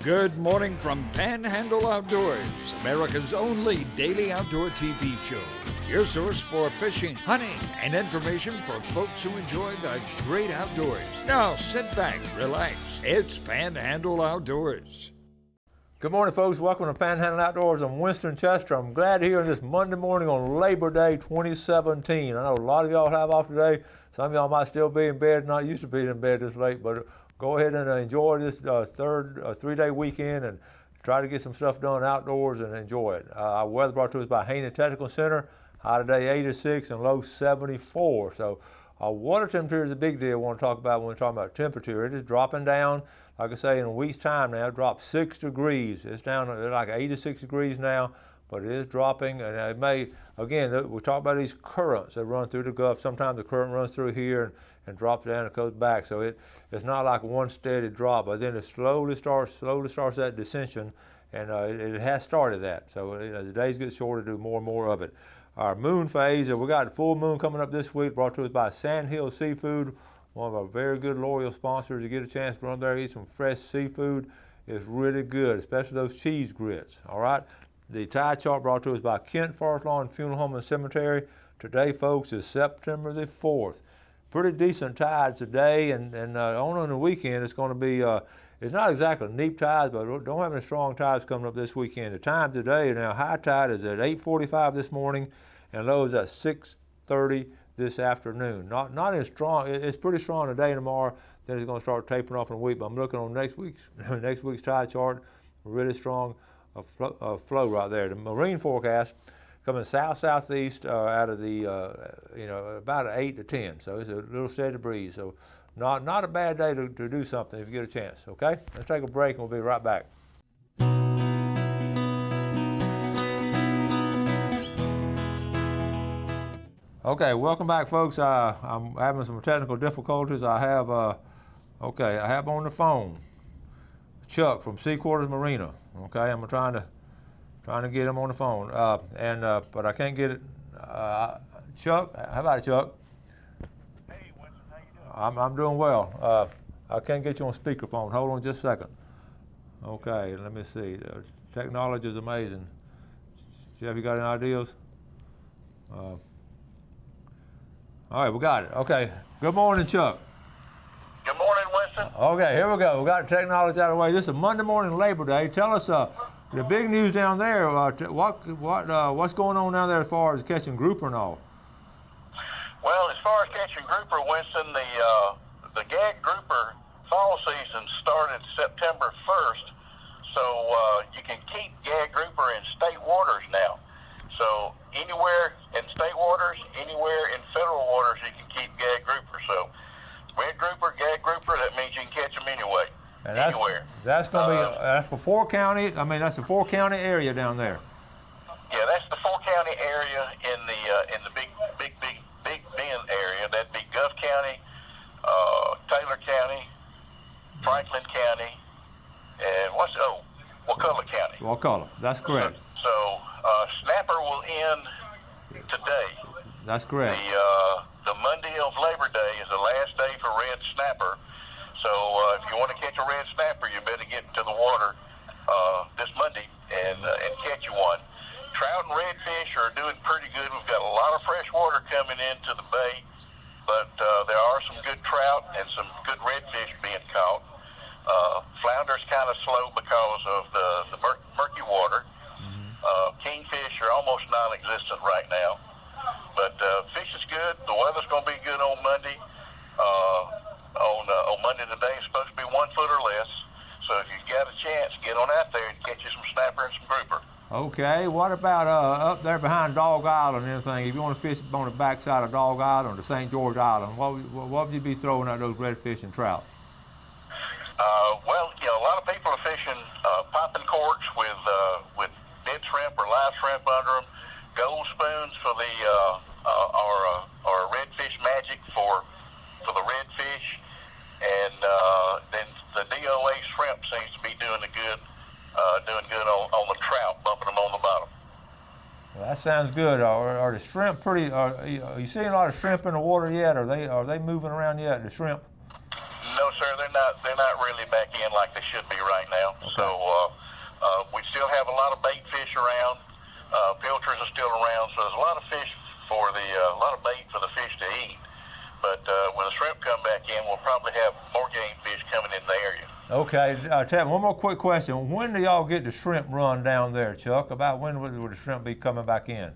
Good morning from Panhandle Outdoors, America's only daily outdoor TV show. Your source for fishing, hunting, and information for folks who enjoy the great outdoors. Now sit back, relax. It's Panhandle Outdoors. Good morning, folks. Welcome to Panhandle Outdoors. I'm Winston Chester. I'm glad to hear this Monday morning on Labor Day 2017. I know a lot of y'all have off today. Some of y'all might still be in bed, not used to being in bed this late, but go ahead and enjoy this third three-day weekend and try to get some stuff done outdoors and enjoy it. Our weather brought to us by Haney Technical Center. High today 86 and low 74. So water temperature is a big deal I want to talk about when we're talking about temperature. It is dropping down. Like I say, in a week's time now, it dropped 6 degrees. It's down to like 86 degrees now, but it is dropping. And it may, again, we talk about these currents that run through the Gulf. Sometimes the current runs through here and drops down and goes back. So it's not like one steady drop, but then it slowly starts that descension, and it has started that. So the days get shorter, do more and more of it. Our moon phase, we got a full moon coming up this week, brought to us by Sandhill Seafood, one of our very good loyal sponsors. You get a chance to run there, eat some fresh seafood. It's really good, especially those cheese grits, all right? The tide chart brought to us by Kent Forest Lawn Funeral Home and Cemetery. Today, folks, is September the 4th. Pretty decent tides today, and on the weekend, it's going to be, it's not exactly neap tides, but don't have any strong tides coming up this weekend. The time today, now high tide is at 8:45 this morning, and low is at 6:30 this afternoon. Not as strong. It's pretty strong today and tomorrow. Then it's going to start tapering off in a week. But I'm looking on next week's tide chart. Really strong flow right there. The marine forecast coming south-southeast out of the about 8 to 10. So it's a little steady breeze. So not a bad day to do something if you get a chance. Okay, let's take a break and we'll be right back. Okay, welcome back, folks. I'm having some technical difficulties. I have on the phone Chuck from Quarters Marina. Okay, I'm trying to get him on the phone, but I can't get it. Chuck, how about it, Chuck? Hey, Winston, how you doing? I'm doing well. I can't get you on speakerphone. Hold on just a second. Okay, let me see. Technology is amazing. Jeff, you got any ideas? All right, we got it. Okay. Good morning, Chuck. Good morning, Winston. Okay, here we go. We got the technology out of the way. This is Monday morning Labor Day. Tell us the big news down there. What's going on down there as far as catching grouper and all? Well, as far as catching grouper, Winston, the gag grouper fall season started September 1st, so you can keep gag grouper in state waters now. So anywhere in state waters, anywhere in federal waters, you can keep gag grouper. So red grouper, gag grouper, that means you can catch them anyway, anywhere. That's going to be that's for 4 county. I mean, that's the 4 county area down there. Yeah, that's the 4 county area in the Big Bend area. That'd be Gulf County, Taylor County, Franklin County, and Wakulla County. Wakulla, that's correct. So snapper will end today. That's correct. The Monday of Labor Day is the last day for red snapper. So if you want to catch a red snapper, you better get into the water this Monday and catch you one. Trout and redfish are doing pretty good. We've got a lot of fresh water coming into the bay, but there are some good trout and some good redfish being caught. Flounder's kind of slow because of the murky water. Kingfish are almost non-existent right now, but fish is good. The weather's going to be good on Monday. On Monday today, it's supposed to be 1 foot or less. So if you've got a chance, get on out there and catch you some snapper and some grouper. Okay, what about up there behind Dog Island and everything? If you want to fish on the backside of Dog Island or the St. George Island, what would you be throwing at those redfish and trout? Well, a lot of people are fishing popping corks with dead shrimp or live shrimp under them, gold spoons for the or redfish magic for the redfish, and then the DOA shrimp seems to be doing good on the trout, bumping them on the bottom. Well, that sounds good. Are the shrimp pretty? Are you seeing a lot of shrimp in the water yet? Are they moving around yet? The shrimp? No, sir, they're not really back in like they should be right now. Okay. So we still have a lot of bait fish around. Filters are still around, so there's a lot of fish for a lot of bait for the fish to eat. But when the shrimp come back in, we'll probably have more game fish coming in the area. Okay, Tab, one more quick question. When do y'all get the shrimp run down there, Chuck? About when would the shrimp be coming back in?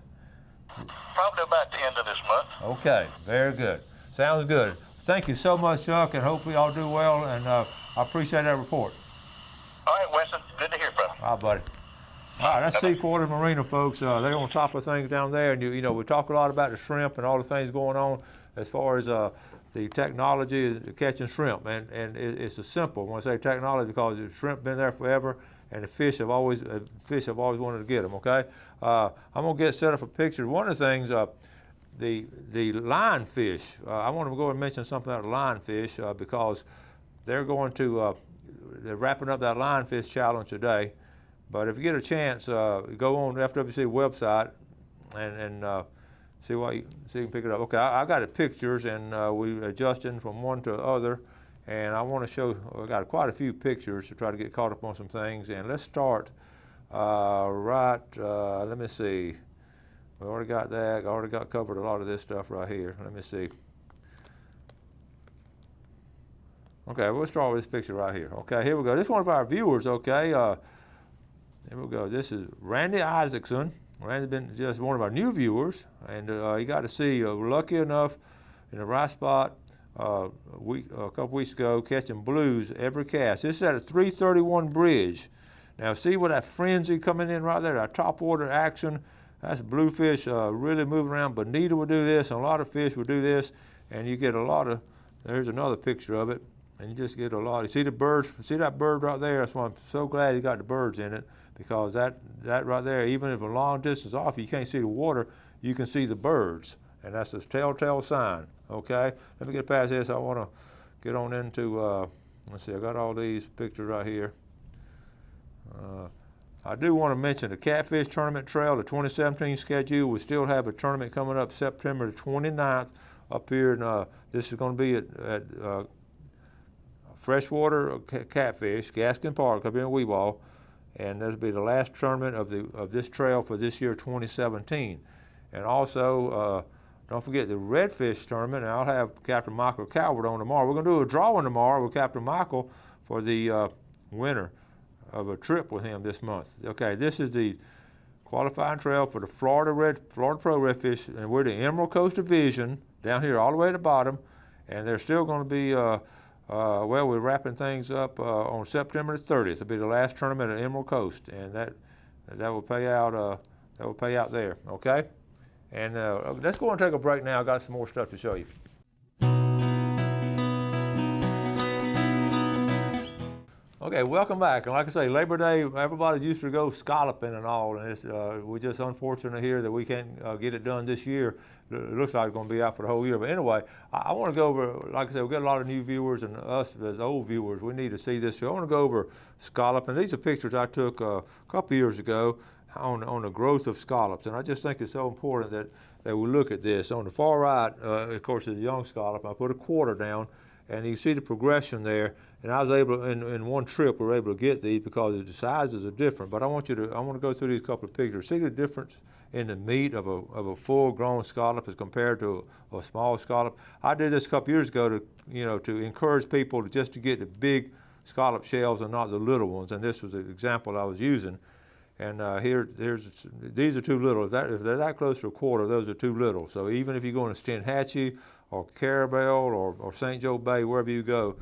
Probably about the end of this month. Okay, very good. Sounds good. Thank you so much, Chuck, and hope we all do well, and I appreciate that report. All right, Winston, good to hear from you. All right, buddy. All right, that's Quarters Marina, folks. They're on top of things down there, and you know we talk a lot about the shrimp and all the things going on as far as the technology of catching shrimp, and it's a simple. When I say technology, because the shrimp been there forever, and the fish have always wanted to get them. Okay, I'm gonna get set up for pictures. One of the things, the lionfish. I want to go and mention something about the lionfish because they're going to they're wrapping up that lionfish challenge today. But if you get a chance, go on the FWC website and see you can pick it up. Okay, I got the pictures, and we adjusting from one to the other, and I want to show. I got quite a few pictures to try to get caught up on some things. And let's start let me see. We already got that. I already got covered a lot of this stuff right here. Let me see. Okay, we'll start with this picture right here. Okay, here we go. This is one of our viewers. Okay, here we go. This is Randy Isaacson. Randy's been just one of our new viewers, and he got to see, lucky enough, in the right spot a couple weeks ago, catching blues every cast. This is at a 331 bridge. Now see with that frenzy coming in right there, that top order action. That's bluefish really moving around. Bonita will do this, and a lot of fish will do this, and you get a lot of. There's another picture of it, and you just get a lot. You see the birds? See that bird right there? That's why I'm so glad he got the birds in it, because that right there, even if a long distance off, you can't see the water, you can see the birds, and that's a telltale sign. Okay, let me get past this. I want to get on into. Let's see. I got all these pictures right here. I do want to mention the Catfish Tournament Trail, the 2017 schedule. We still have a tournament coming up September the 29th up here. And this is going to be at Freshwater Catfish, Gaskin Park up here in Weebaw. And this will be the last tournament of this trail for this year, 2017. And also, don't forget the Redfish Tournament. And I'll have Captain Michael Calvert on tomorrow. We're going to do a drawing tomorrow with Captain Michael for the winner of a trip with him this month. Okay, this is the qualifying trail for the Florida Pro Redfish, and we're the Emerald Coast Division down here all the way at the bottom, and they're still going to be, well, we're wrapping things up on September the 30th. It'll be the last tournament at Emerald Coast, and that will pay out. That will pay out there. Okay, and let's go and take a break now. I got some more stuff to show you. Okay, welcome back. And like I say, Labor Day, everybody's used to go scalloping and all, and it's, we're just unfortunate here that we can't get it done this year. It looks like it's going to be out for the whole year. But anyway, I want to go over, like I said, we've got a lot of new viewers, and us as old viewers, we need to see this too. I want to go over scalloping. These are pictures I took a couple years ago on the growth of scallops, and I just think it's so important that we look at this. On the far right, of course, is a young scallop. I put a quarter down, and you see the progression there. And I was able, in one trip, we were able to get these because the sizes are different. But I want to go through these couple of pictures. See the difference in the meat of a full-grown scallop as compared to a small scallop. I did this a couple years ago to encourage people to get the big scallop shells and not the little ones. And this was an example I was using. And these are too little. If they're that close to a quarter, those are too little. So even if you go in Stenhatchee or Carabel or St. Joe Bay, wherever you go,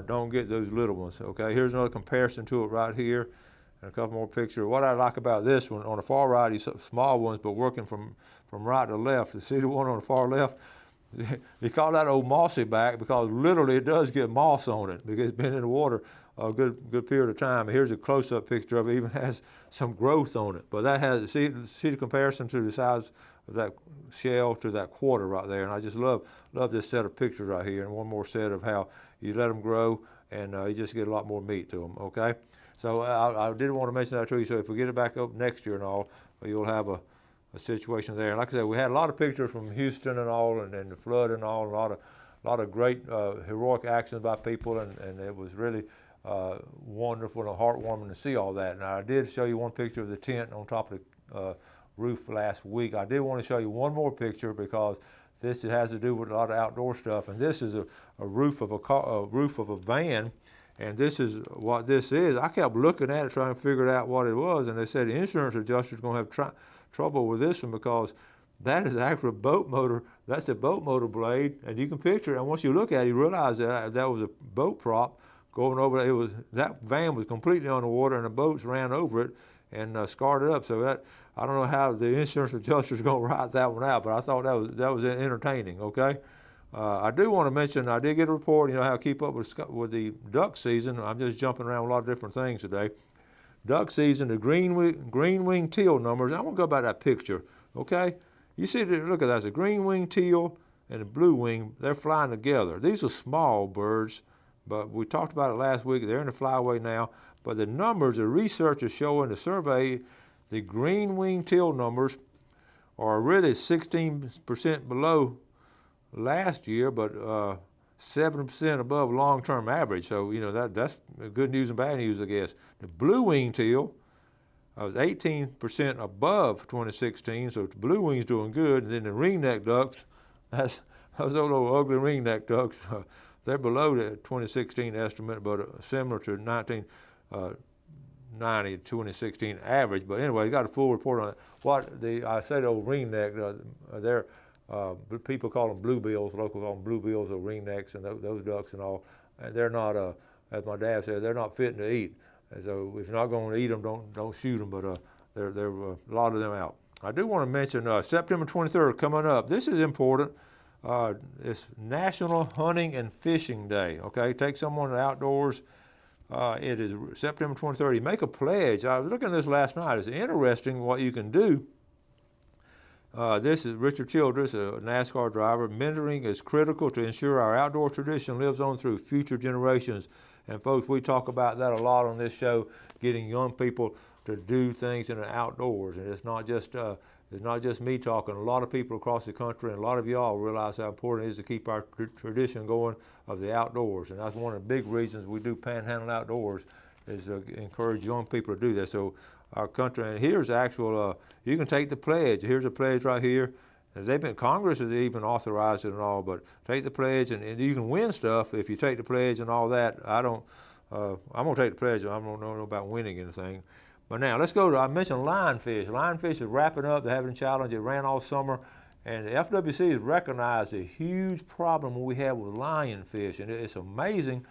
don't get those little ones. Okay, here's another comparison to it right here, and a couple more pictures. What I like about this one, on the far right, these small ones, but working from right to left. You see the one on the far left? They call that old mossy back because literally it does get moss on it because it's been in the water a good period of time. Here's a close-up picture of it. Even has some growth on it. But that has, see the comparison to the size of that shell to that quarter right there. And I just love this set of pictures right here. And one more set of how you let them grow and you just get a lot more meat to them, okay? So I did want to mention that to you. So if we get it back up next year and all, you'll have a situation there. And like I said, we had a lot of pictures from Houston and all, and the flood and all, a lot of great heroic actions by people, and it was really wonderful and heartwarming to see all that. And I did show you one picture of the tent on top of the roof last week. I did want to show you one more picture because this has to do with a lot of outdoor stuff, and this is a roof of a van, and this is what this is. I kept looking at it trying to figure out what it was, and they said the insurance adjuster's going to have trouble with this one because that is actually a boat motor. That's a boat motor blade, and you can picture it. And once you look at it, you realize that that was a boat prop going over. That van was completely underwater, and the boats ran over it and scarred it up. So that, I don't know how the insurance adjuster's going to write that one out, but I thought that was entertaining. Okay, I do want to mention I did get a report. You know how I keep up with the duck season. I'm just jumping around a lot of different things today. Duck season, the green wing teal numbers. I want to go by that picture. Okay, you see, look at that. It's a green wing teal and a blue wing. They're flying together. These are small birds, but we talked about it last week. They're in the flyway now. But the numbers, the research is showing, the survey, the green wing teal numbers are really 16% below last year, but 7% above long-term average. So, you know, that's good news and bad news, I guess. The blue wing teal was 18% above 2016, so the blue wing's doing good. And then the ringneck ducks, those little ugly ringneck ducks, they're below the 2016 estimate, but similar to 1990 2016 average. But anyway, got a full report on it. I said old ringneck, they're people call them bluebills, local call them bluebills or ringnecks, and those ducks and all. And they're not, as my dad said, they're not fitting to eat. And so if you're not going to eat them, don't shoot them. But there are a lot of them out. I do want to mention September 23rd coming up. This is important. It's National Hunting and Fishing Day. Okay, take someone to the outdoors. It is September 23rd. You make a pledge. I was looking at this last night. It's interesting what you can do. This is Richard Childress, a NASCAR driver. Mentoring is critical to ensure our outdoor tradition lives on through future generations. And folks, we talk about that a lot on this show, getting young people to do things in the outdoors. And it's not just me talking. A lot of people across the country and a lot of y'all realize how important it is to keep our tradition going of the outdoors. And that's one of the big reasons we do Panhandle Outdoors, is to encourage young people to do that. So our country, and here's actual, you can take the pledge. Here's a pledge right here. Congress has even authorized it and all, but take the pledge and you can win stuff if you take the pledge and all that. I'm gonna take the pledge. I don't know about winning anything. But now let's go to, I mentioned lionfish. Lionfish is wrapping up. They're having a challenge. It ran all summer. And the FWC has recognized a huge problem we have with lionfish, and it's amazing.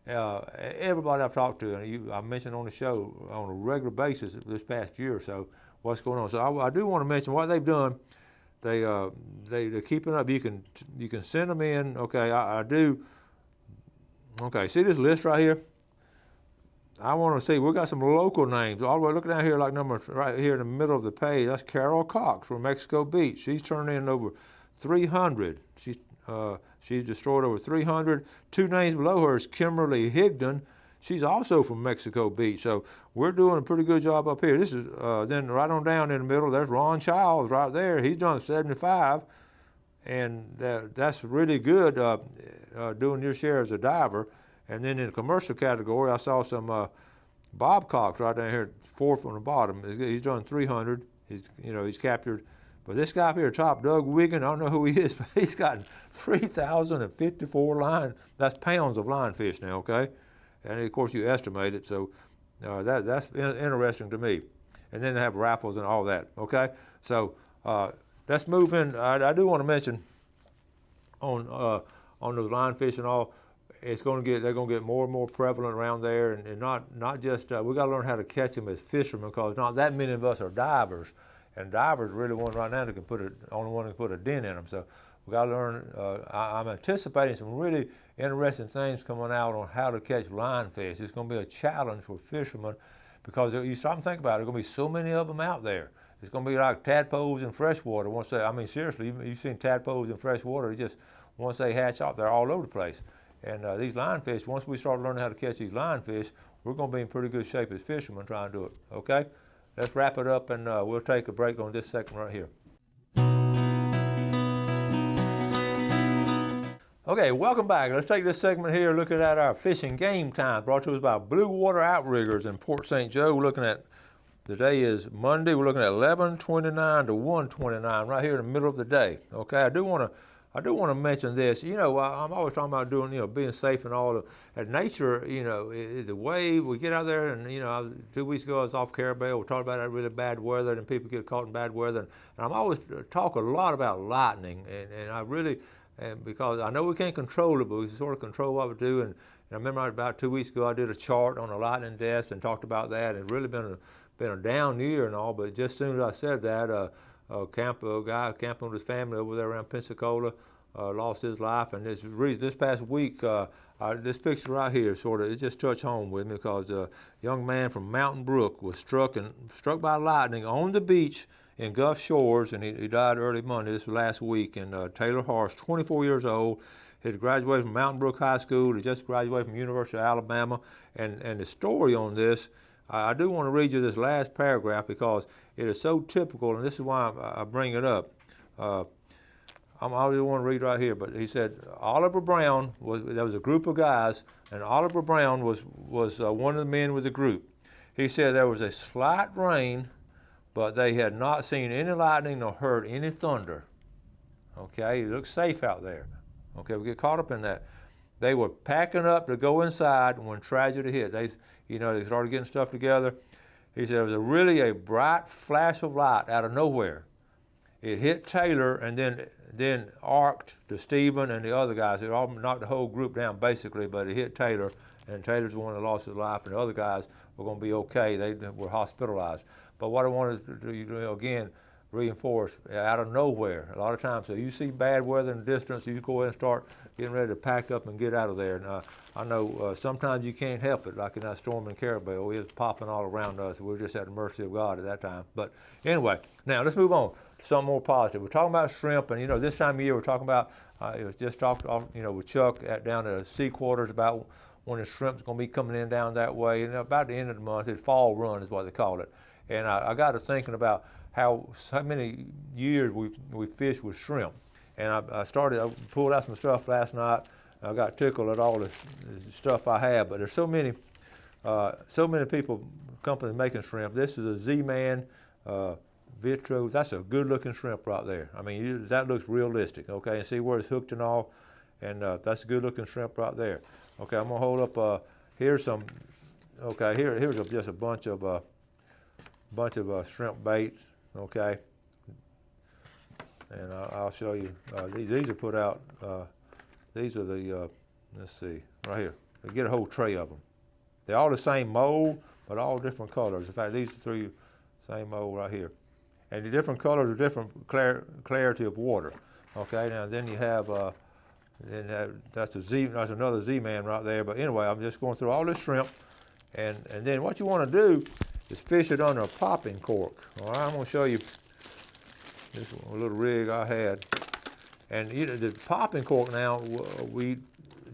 Everybody I've talked to, and I mentioned on the show on a regular basis this past year or so, what's going on. So I do want to mention what they've done. They're keeping up. You can send them in. Okay, I do. Okay, see this list right here? I want to see, we got some local names. All the way, look down here, like number right here in the middle of the page. That's Carol Cox from Mexico Beach. She's turned in over 300. She's destroyed over 300. Two names below her is Kimberly Higdon. She's also from Mexico Beach. So we're doing a pretty good job up here. This is then right on down in the middle. There's Ron Childs right there. He's done 75, and that's really good doing your share as a diver. And then in the commercial category, I saw some Bob Cox right down here, fourth from the bottom. He's done 300. He's captured. But this guy up here, top, Doug Wiggin, I don't know who he is, but he's got 3,054 that's pounds of lionfish now, okay? And of course you estimate it, so that's interesting to me. And then they have raffles and all that, okay? So let's move in. I do want to mention on those lionfish and all, they're going to get more and more prevalent around there, and not just we got to learn how to catch them as fishermen, because not that many of us are divers, and divers really one right now that can only one that can put a dent in them. So we got to learn. I'm anticipating some really interesting things coming out on how to catch lionfish. It's going to be a challenge for fishermen, because you stop and think about it. There's going to be so many of them out there. It's going to be like tadpoles in freshwater. Seriously, you've seen tadpoles in freshwater. Once they hatch out, they're all over the place. And these lionfish, once we start learning how to catch these lionfish, we're going to be in pretty good shape as fishermen trying to do it, okay? Let's wrap it up, and we'll take a break on this segment right here. Okay, welcome back. Let's take this segment here looking at our fishing game time, brought to us by Blue Water Outriggers in Port St. Joe. We're looking at, the day is Monday, we're looking at 11:29 to 1:29 right here in the middle of the day. Okay, I do want to mention this. You know, I'm always talking about doing, you know, being safe and all. And nature, you know, the way we get out there, and, you know, 2 weeks ago I was off Carabel. We talked about that really bad weather, and people get caught in bad weather. And I'm always talk a lot about lightning, and I really, and because I know we can't control it, but we sort of control what we do. And I remember about 2 weeks ago I did a chart on the lightning deaths and talked about that. It's really been a down year and all, but just as soon as I said that, a guy camping with his family over there around Pensacola lost his life. And this past week, this picture right here it just touched home with me, because a young man from Mountain Brook was struck by lightning on the beach in Gulf Shores, and he died early Monday, this was last week. And Taylor Harsh, 24 years old, he had graduated from Mountain Brook High School. He just graduated from University of Alabama. And the story on this, I do want to read you this last paragraph because it is so typical, and this is why I bring it up. I already want to read right here, but he said Oliver Brown there was a group of guys, and Oliver Brown was one of the men with the group. He said there was a slight rain, but they had not seen any lightning nor heard any thunder. Okay, it looked safe out there. Okay, we get caught up in that. They were packing up to go inside when tragedy hit. They started getting stuff together. He said it was really a bright flash of light out of nowhere. It hit Taylor and then arced to Stephen and the other guys. It all knocked the whole group down basically, but it hit Taylor, and Taylor's the one that lost his life, and the other guys were going to be okay. They were hospitalized. But what I wanted to do, again, reinforce, out of nowhere. A lot of times, so you see bad weather in the distance, you go ahead and start getting ready to pack up and get out of there. And I know sometimes you can't help it, like in that storm in Carabel. It was popping all around us. We were just at the mercy of God at that time. But anyway, now let's move on to something more positive. We're talking about shrimp, and, you know, this time of year we're talking about, it was just talked, you know, with Chuck down at Sea Quarters about when the shrimp's going to be coming in down that way. And about the end of the month, it's fall run is what they call it. And I got to thinking about how many years we fished with shrimp. And I pulled out some stuff last night. I got tickled at all the stuff I have, but there's so many companies making shrimp. This is a Z-Man Vitro. That's a good-looking shrimp right there. I mean, that looks realistic, okay? And see where it's hooked and all, and that's a good-looking shrimp right there. Okay, I'm gonna hold up. Here's some. Okay, here's just a bunch of shrimp baits. Okay, and I'll show you. These are put out. These are the. Let's see, right here. You get a whole tray of them. They're all the same mold, but all different colors. In fact, these three same mold right here, and the different colors are different clarity of water. Okay, now then you have. That's another Z-Man right there. But anyway, I'm just going through all this shrimp, and then what you want to do is fish it under a popping cork. All right, I'm going to show you this little rig I had. And the popping cork now,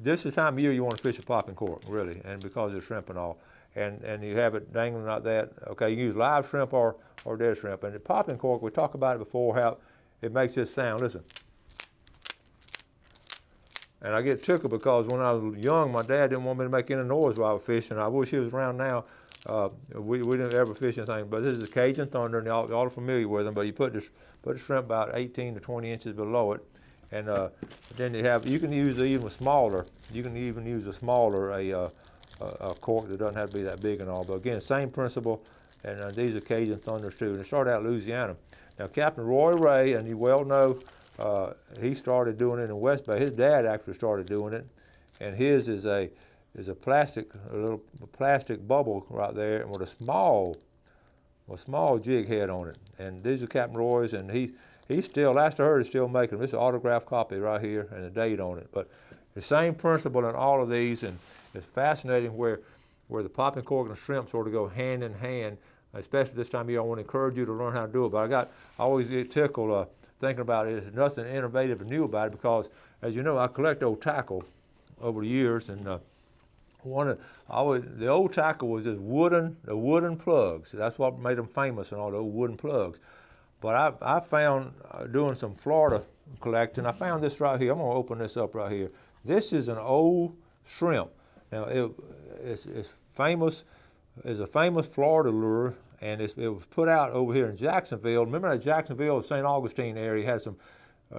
this is the time of year you want to fish a popping cork, really, and because of shrimp and all. And you have it dangling like that. Okay, you use live shrimp or dead shrimp. And the popping cork, we talked about it before, how it makes this sound. Listen. And I get tickled because when I was young, my dad didn't want me to make any noise while I was fishing. I wish he was around now. We didn't ever fish anything, but this is a Cajun Thunder, and y'all are familiar with them. But you put the shrimp about 18 to 20 inches below it, and then you can use even smaller. You can even use a smaller a cork that doesn't have to be that big and all. But again, same principle. And these are Cajun Thunders too. And they started out in Louisiana. Now Captain Roy Ray, and you well know, he started doing it in West Bay. His dad actually started doing it, and his is a little plastic bubble right there, and with a small jig head on it. And these are Captain Roy's, and he's still, last I heard, he's still making them. This is an autographed copy right here and a date on it. But the same principle in all of these, and it's fascinating where the popping cork and the shrimp sort of go hand in hand. Especially this time of year, I want to encourage you to learn how to do it. But I always get tickled thinking about it. There's nothing innovative and new about it because, as you know, I collect old tackle over the years, and the old tackle was just wooden plugs. That's what made them famous, and all the old wooden plugs. But I found doing some Florida collecting. I found this right here. I'm gonna open this up right here. This is an old shrimp. Now it's famous. It's a famous Florida lure, and it was put out over here in Jacksonville. Remember that Jacksonville, St. Augustine area had some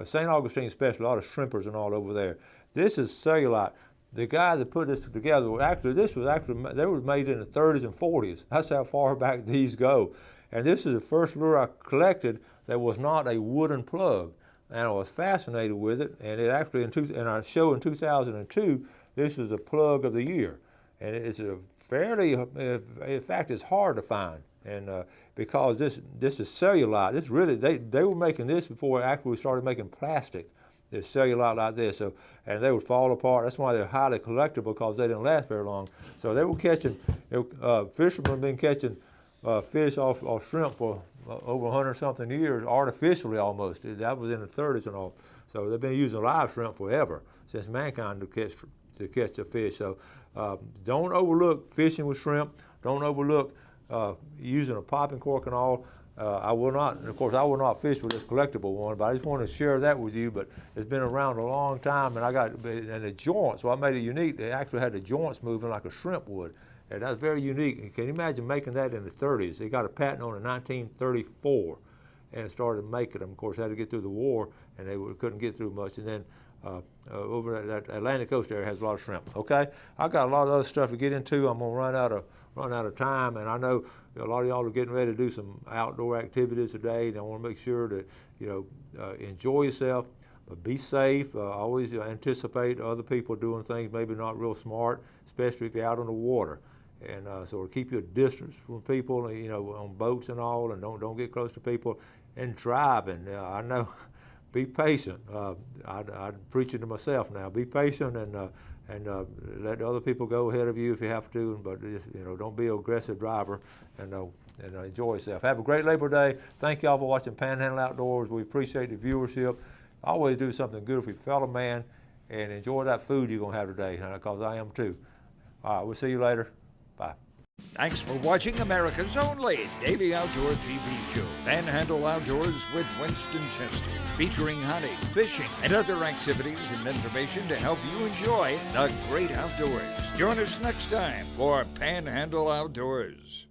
St. Augustine especially, a lot of shrimpers and all over there. This is cellulite. The guy that put this together, they were made in the 30s and 40s. That's how far back these go. And this is the first lure I collected that was not a wooden plug. And I was fascinated with it. And it actually, in our show in 2002, this was a plug of the year. And it's a fairly, in fact, it's hard to find. And because this is cellulite. This really, they were making this before actually we started making plastic. This cellulite like this, so, and they would fall apart. That's why they're highly collectible, because they didn't last very long. So they were catching, fishermen have been catching fish off shrimp for over 100-something years, artificially almost. That was in the 30s and all. So they've been using live shrimp forever, since mankind to catch a fish. So don't overlook fishing with shrimp. Don't overlook using a popping cork and all. I will not, and of course, I will not fish with this collectible one, but I just want to share that with you. But it's been around a long time, and the joints, what made it unique, they actually had the joints moving like a shrimp would. And that's very unique. Can you imagine making that in the 30s? They got a patent on it in 1934 and started making them. Of course, they had to get through the war, and they couldn't get through much. And then over that Atlantic coast area has a lot of shrimp. Okay, I got a lot of other stuff to get into. I'm gonna run out of time, and I know a lot of y'all are getting ready to do some outdoor activities today, and I want to make sure that enjoy yourself, but be safe. Always anticipate other people doing things maybe not real smart, especially if you're out on the water. And so keep your distance from people, on boats and all, and don't get close to people. And driving, I know. Be patient. I'm preaching to myself now. Be patient and let other people go ahead of you if you have to. But just, don't be an aggressive driver, and enjoy yourself. Have a great Labor Day. Thank y'all for watching Panhandle Outdoors. We appreciate the viewership. Always do something good for your fellow man, and enjoy that food you're gonna have today, because I am too. All right, we'll see you later. Bye. Thanks for watching America's only daily outdoor TV show, Panhandle Outdoors with Winston Chester, featuring hunting, fishing, and other activities and information to help you enjoy the great outdoors. Join us next time for Panhandle Outdoors.